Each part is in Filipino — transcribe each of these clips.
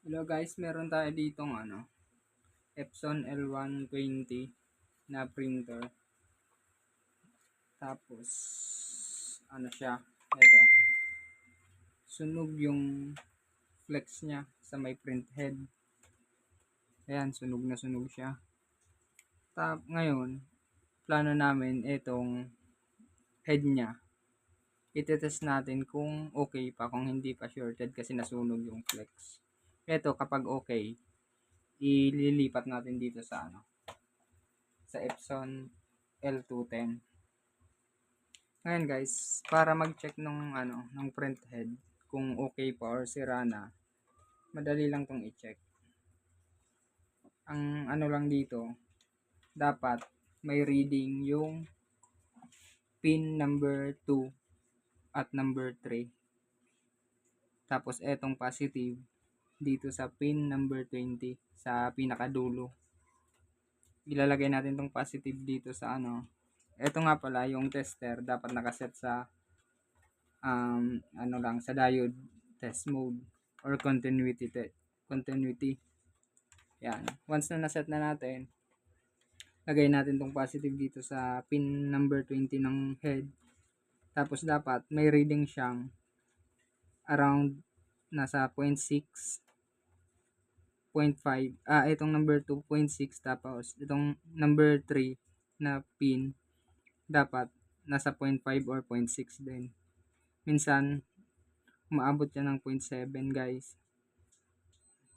Hello guys, meron tayo ditong Epson L120 na printer. Tapos siya, ito. Sunog yung flex niya sa may print head. Ayan, sunog na sunog siya. Ngayon, plano namin itong head niya. Itetest natin kung okay pa, kung hindi pa shorted kasi nasunog yung flex. Ito, kapag okay, ililipat natin dito sa sa Epson L210. Ngayon guys, para mag-check ng print head kung okay pa or sira na, madali lang tong i-check. Ang lang dito, dapat may reading yung pin number 2 at number 3. Tapos etong positive dito sa pin number 20 sa pinakadulo. Ilalagay natin tong positive dito sa Ito nga pala yung tester, dapat nakaset sa sa diode test mode or continuity. Yan. Once na naset na natin, lagay natin tong positive dito sa pin number 20 ng head. Tapos dapat may reading siyang around nasa 0.6, 0.5, itong number 2, 0.6, tapos itong number 3 na pin dapat nasa 0.5 or 0.6 din. Minsan umaabot yan ng 0.7 guys,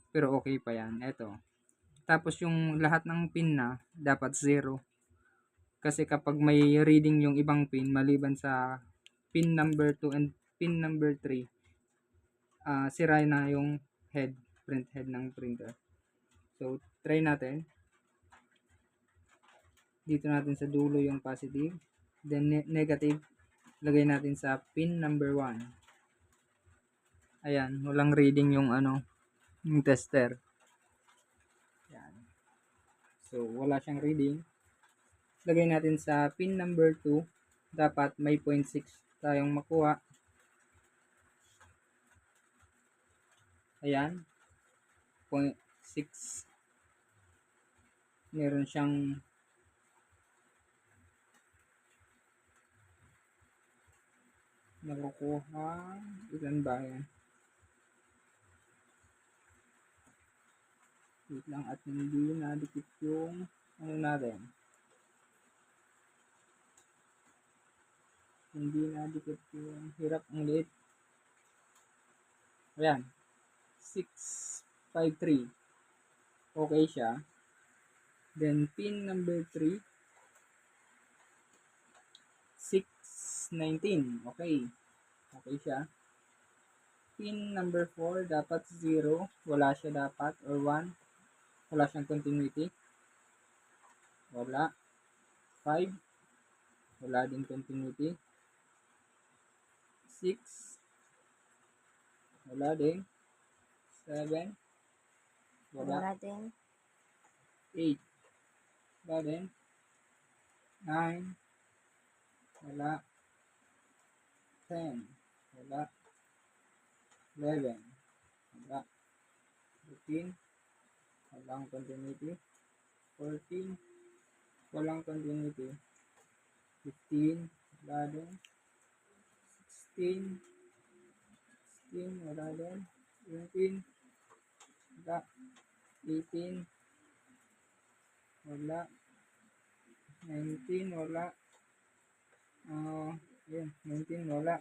pero okay pa yan. Ito, tapos yung lahat ng pin na dapat 0, kasi kapag may reading yung ibang pin maliban sa pin number 2 and pin number 3, sira na yung print head ng printer. So try natin. Dito natin sa dulo yung positive, then negative lagay natin sa pin number 1. Ayan, walang reading yung yung tester. Ayan. So wala siyang reading. Lagay natin sa pin number 2, dapat may 0.6 tayong makuha. Ayan, 0.6. Meron siyang nakukuha. Ilan ba yan? Wait lang, at hindi nadikit yung natin. Hindi nadikit yung hirap ang liit. Ayan, 653. Okay siya. Then pin number 3, 619. Okay. Okay siya. Pin number 4, dapat 0. Wala siya dapat. Or 1. Wala siyang continuity. Wala. 5. Wala din continuity. 6. Wala din. 7. Wala din. 8. Wala din. 9. Wala. 10. Wala. 11. Wala. 13. Walang continuity. 14. Walang continuity. 15. Wala din. 16. 16. Wala din. 17. Wala. 18. Wala. 19. Wala. 19. Wala.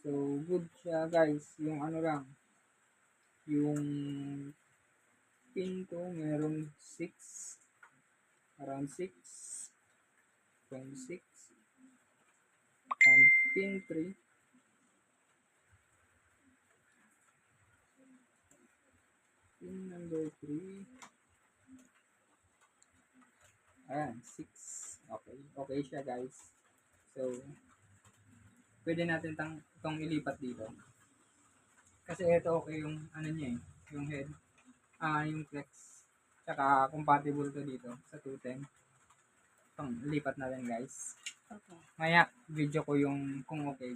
So good siya guys. Yung lang, yung pin ko meron 6, around 6.6, and pin 3 pin number 3, ayan, 6. Okay siya guys. So pwede natin itong ilipat dito kasi ito okay yung niya yung head, yung flex, tsaka compatible to dito sa 210. Itong lipat natin guys. Okay, maya video ko yung kung okay.